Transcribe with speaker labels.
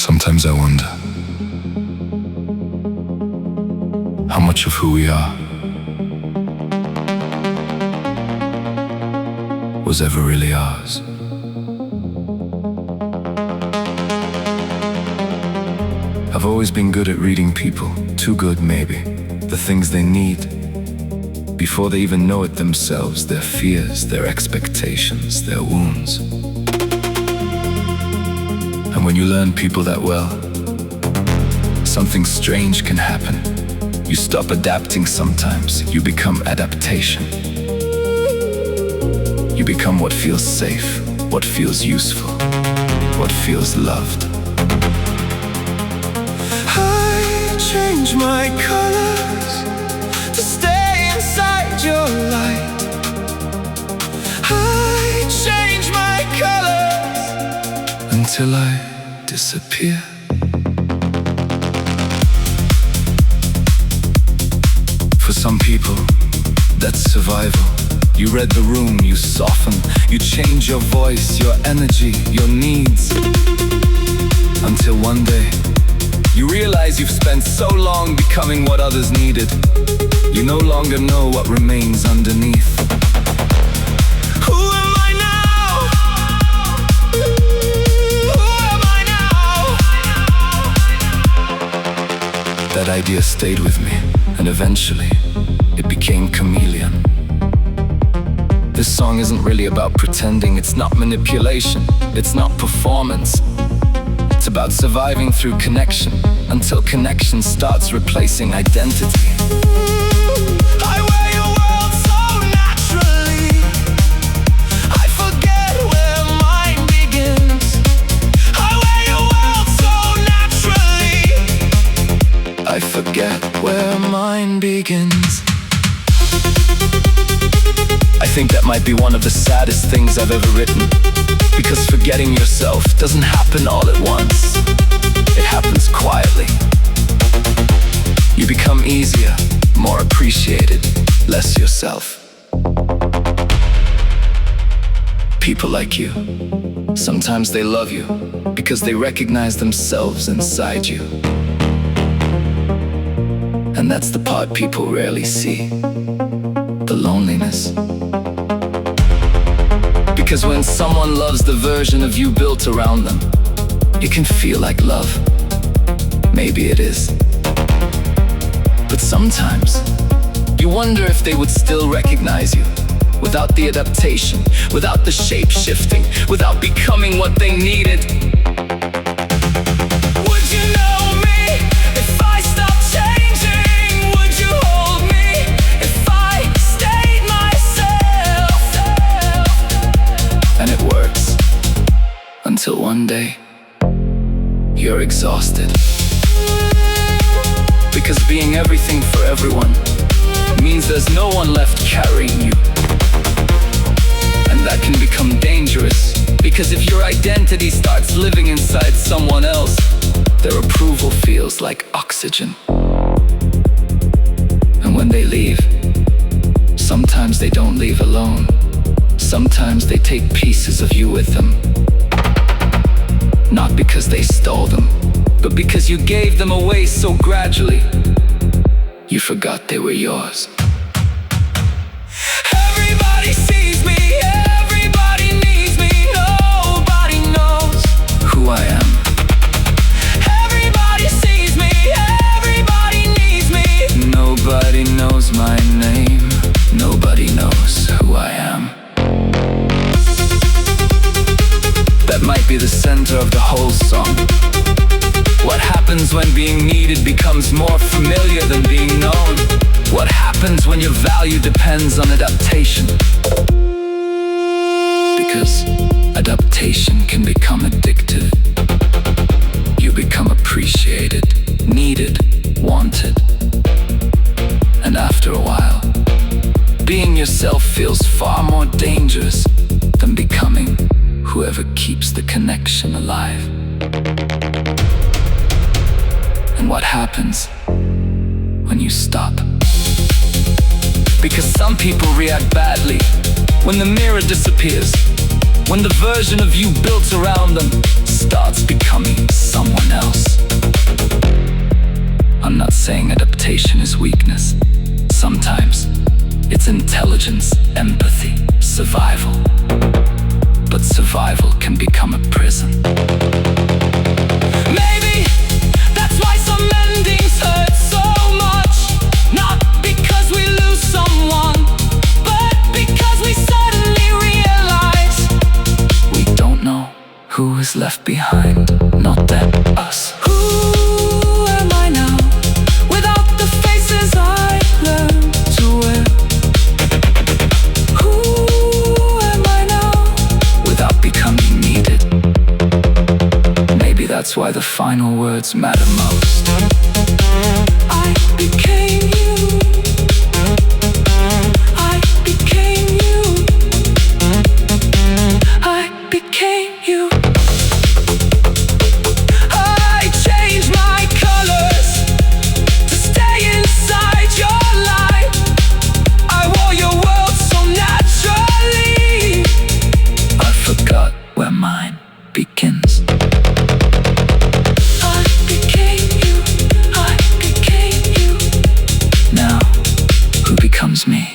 Speaker 1: Sometimes I wonder how much of who we are was ever really ours. I've always been good at reading people, too good maybe, the things they need, before they even know it themselves, their fears, their expectations, their wounds. And when you learn people that well, something strange can happen. You stop adapting sometimes, you become adaptation. You become what feels safe, what feels useful, what feels loved.
Speaker 2: I change my colors to stay inside your light. I change my colors
Speaker 1: until I disappear. For some people, that's survival. You read the room, you soften, you change your voice, your energy, your needs. Until one day, you realize you've spent so long becoming what others needed. You no longer know what remains underneath.
Speaker 2: Who am I now? Who am I now?
Speaker 1: That idea stayed with me, and eventually, it became Chameleon. This song isn't really about pretending, it's not manipulation, it's not performance. It's about surviving through connection, until connection starts replacing identity.
Speaker 2: I wear your world so naturally, I forget where mine begins. I wear your world so naturally,
Speaker 1: I forget where mine begins. I think that might be one of the saddest things I've ever written, because forgetting yourself doesn't happen all at once. It happens quietly. You become easier, more appreciated, less yourself. People like you, sometimes they love you because they recognize themselves inside you. And that's the part people rarely see, the loneliness. Because when someone loves the version of you built around them, it can feel like love. Maybe it is. But sometimes, you wonder if they would still recognize you, without the adaptation, without the shape-shifting, without becoming what they needed.
Speaker 2: would you know me if I stopped changing? Would you hold me if I stayed myself?
Speaker 1: And it works, until one day, you're exhausted. Because being everything for everyone means there's no one left carrying you. And that can become dangerous, because if your identity starts living inside someone else, their approval feels like oxygen. And when they leave, sometimes they don't leave alone. Sometimes they take pieces of you with them. Not because they stole them, but because you gave them away so gradually, you forgot they were yours.
Speaker 2: Everybody sees me, everybody needs me, nobody knows
Speaker 1: Who I am.
Speaker 2: Everybody sees me, everybody needs me.
Speaker 1: Nobody knows my name. Nobody knows who I am. That might be the center of the whole song. What happens when being needed becomes more familiar than being known? What happens when your value depends on adaptation? Because adaptation can become addictive. You become appreciated, needed, wanted. And after a while, being yourself feels far more dangerous than becoming whoever keeps the connection alive. And what happens when you stop? Because some people react badly when the mirror disappears, when the version of you built around them starts becoming someone else. saying adaptation is weakness. Sometimes it's intelligence, empathy, survival. But survival can become a prison.
Speaker 2: Maybe that's why some endings hurt so much. Not because we lose someone, but because we suddenly realize
Speaker 1: we don't know who is left behind, not them, us.
Speaker 2: Who am I now without the faces I learned to wear? Who am I now
Speaker 1: without becoming needed? Maybe that's why the final words matter most.
Speaker 2: I became you. I became you. I became you. I changed my colors to stay inside your light. I wore your world so naturally.
Speaker 1: I forgot where mine begins.
Speaker 2: I became you. I became you.
Speaker 1: Now, who becomes me?